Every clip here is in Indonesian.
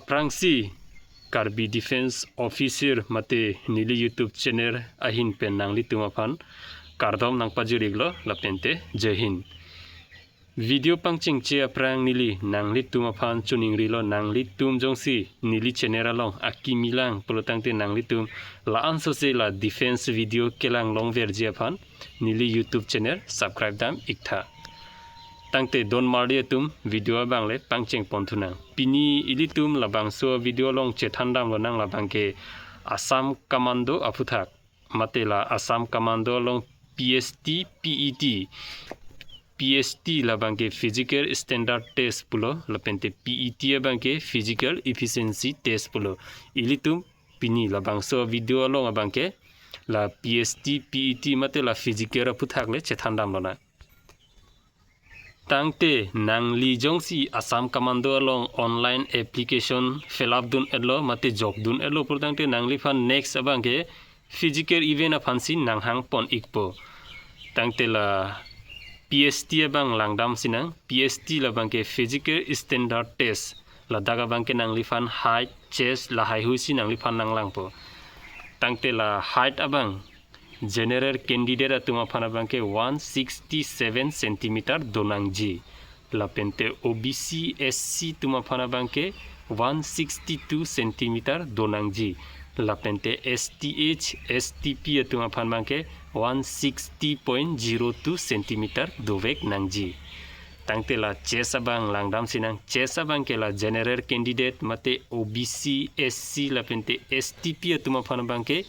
aprangsi Karbi Defense Officer mate nili YouTube channel ahin pen nangli tumaphan kardom nang pajuriglo lapente jehin video pangching che aprang nili nangli tumaphan chuningrilo nangli tum jongsi nili channel along akimilang polotangte nangli tum la anso se la defense video kelang long verji aphan nili YouTube channel subscribe dam iktha tangte don mardia tum video bangle pangcheng ponthunang pini ilitum labang so video long chethandam lonang labangke Assam Commando aputhak matela Assam Commando long PST labangke physical standard test pulo lapente PET abangke physical efficiency test pulo ilitum pini labang so video long abangke la PST PET matela physical aputhak le chethandam lona tangte nangli jongsi Assam Commando along online application fill up dun elo mate job dun elo purtangte nangli fan next abangke physical event afansi nanghang pon ikpo tangte la PST abang langdam sinang PST labangke physical standard test la daga bangke nangli fan height chest la hai huisi nangli fan nanglangpo tangte la height abang general candidate atuma phana bangke 167 cm donangji lapente OBC SC tuma phana bangke 162 cm donangji lapente STH STP atuma phana bangke 160.02 cm dovek nangji tangte la chesabang langdam sinang chesabang ke la general candidate mate OBC SC lapente STP atuma phana bangke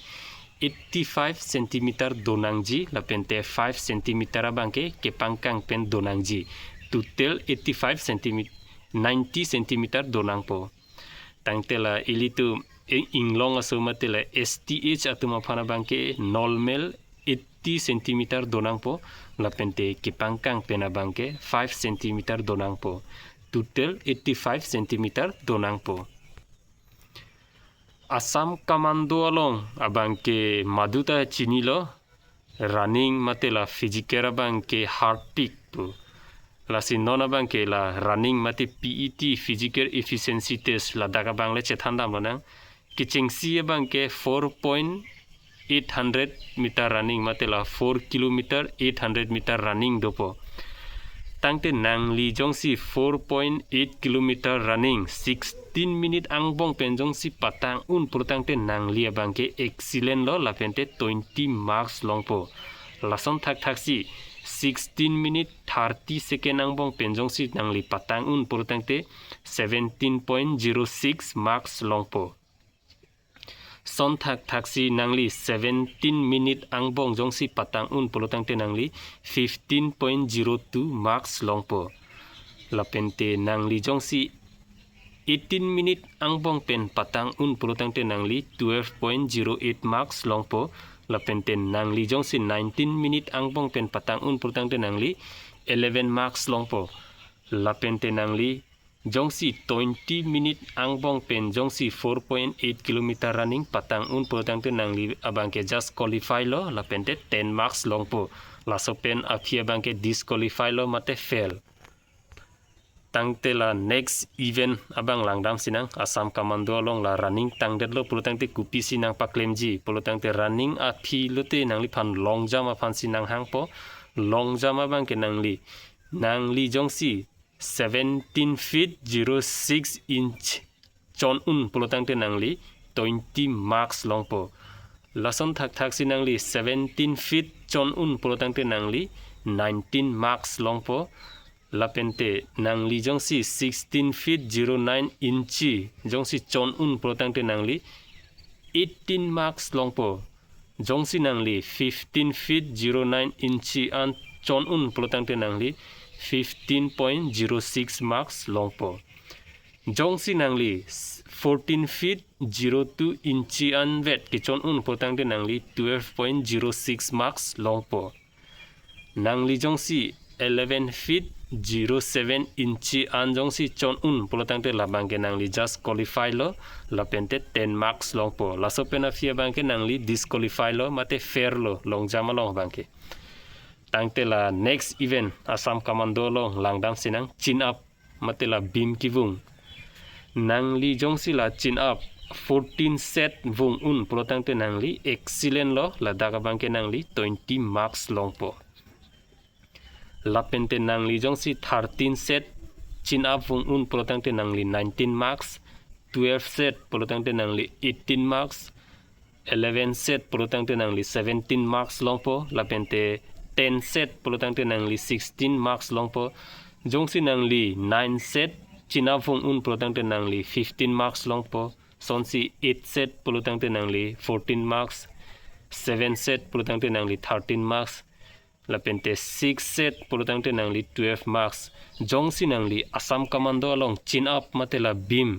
85 cm donangji lapente 5 cm abangke kepangkang pen donangji total 85 cm 90 cm donangpo tangtela ilitu inglong asomatela STH atuma phana bangke normal 80 cm donangpo lapente kepangkang pen abangke 5 cm donangpo total 85 cm donangpo Assam Commando along abangke maduta chinilo running matela physical abangke heart peak pu la sinon abangke la running mate PET physical efficiency test la daga bangle chethandam lonang kichingsi abangke 4.800 meter running matela 4 km 800 meter running dopo tangte nangli jongsi 4.8 km running 16 minute angbong penjongsi patang purtangte nangli abangke excellent lo lapente 20 marks longpo lason thaksi 16 minute 30 second angbong penjongsi nangli patang purtangte 17.06 marks longpo son thaksi nangli 17 minute angbong jongsi patang purtangte nangli 15.02 marks longpo lapente nangli jongsi 18 minute angbong pen patang purtangte nangli 12.08 marks longpo lapente nangli jongsi 19 minute angbong pen patang purtangte nangli 11 marks longpo lapente nangli jongsi 20 minute angbong pen jongsi 4.8 km running patang purtangte nangli abangke just qualify lo lapente 10 marks longpo laso pen aphia bangke disqualify lo mate fail tangte la next event abang langdam sinang Assam Commando long la running tangdet lo purtangte kupi sinang paklemji purtangte running aphi lote nangli phan long jump aphan sinang hangpo long jump abangke nangli jongsi 17 feet 06 inch chon pulotangte nangli 20 marks longpo lason thaksi nangli 17 feet chon pulotangte nangli 19 marks longpo lapente nangli jongsi 16 feet 09 inch jongsi chon pulotangte nangli 18 marks longpo jongsi nangli 15 feet 09 inch an chon pulotangte nangli 15.06 marks longpo jongsi nangli 14 feet 02 inch an vet kichon purtangte nangli 12.06 marks longpo nangli jongsi 11 feet 07 inch an jongsi chon purtangte labangke nangli just qualify lo lapente 10 marks longpo lasopena fia bangke nangli disqualify lo mate fair lo long jama long bangke tangte la next event Assam Commando lo langdam sinang chin up matela beam kivung nangli jongsi la chin up 14 set vung un protang te nangli excellent lo la daga bangke nangli 20 marks longpo lapente nangli jongsi 13 set chin up vung un protang te nangli 19 marks 12 set protang te nangli 18 marks 11 set protang te nangli 17 marks longpo lapente 10 set protang te nangli 16 marks longpo jongsi nangli 9 set chin up vung un protang te nangli 15 marks longpo sonsi 8 set pulutang te nangli 14 marks 7 set pulutang te nangli 13 marks lapente 6 set pulutang te nangli 12 marks jongsi nangli Assam Commando along chin up matela beam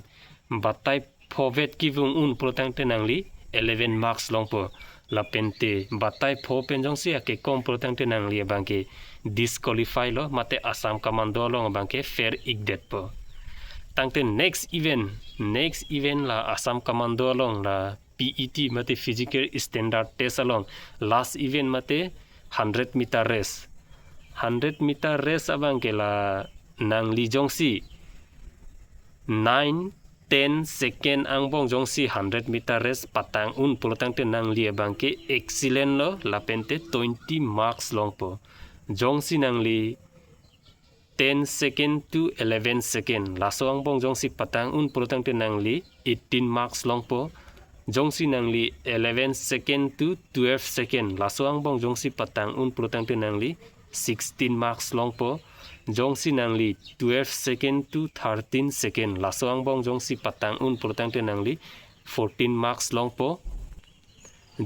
batai phovet kivung un pulutang te nangli 11 marks longpo lapente batai pho penjongsi ake kom pulutang te nangli bangke disqualify lo mate Assam Commando along bangke fair igdet po tangte next event la Assam Commando along la PET mate physical standard test along last event mate 100 meter race 100 meter race abang ke la nangli jongsi 9 10 second angbong jongsi 100 meter race patang un pulutang te nangli abang ke excellent lo la pente 20 marks longpo jongsi nangli 10 second to 11 second laso angbong jongsi patang un pulutang te nangli 18 marks longpo jongsi nangli 11 second to 12 second laso angbong jongsi patang un pulutang te nangli 16 marks longpo jongsi nangli 12 second to 13 second laso angbong jongsi patang un pulutang te nangli 14 marks longpo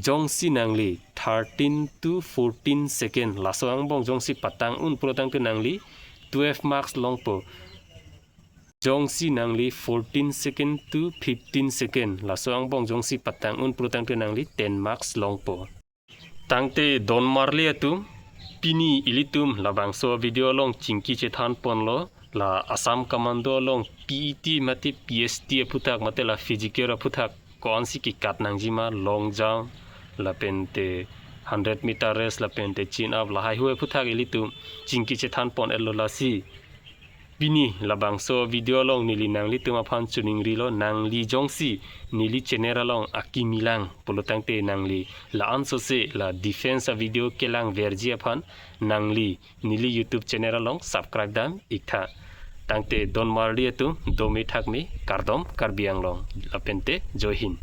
jongsi nangli 13 to 14 second laso angbong jongsi patang un pulutang te nangli 12 marks longpo jongsi nangli 14 second to 15 second laso angbong jongsi patang un prutang te nangli 10 marks longpo tangte don marli atum pini ilitum labangso video long chingki chethan ponlo la Assam Commando long PET mate PST putak mate la physical putak konsi ki kat nangjima long jump la pente 100 meter race la pente chin up la hai hue puthak ilitum chingki chethan pon elo la si bini labang so video long nili nangli tuma phan chuning ri lo nangli jongsi nili chenera long akimilang polotang te nangli la anso se la defense video kelang verji phan nangli nili YouTube channel long subscribe dam ikha tangte don marli tu domi thakmi kardom karbiang long la pente joy hind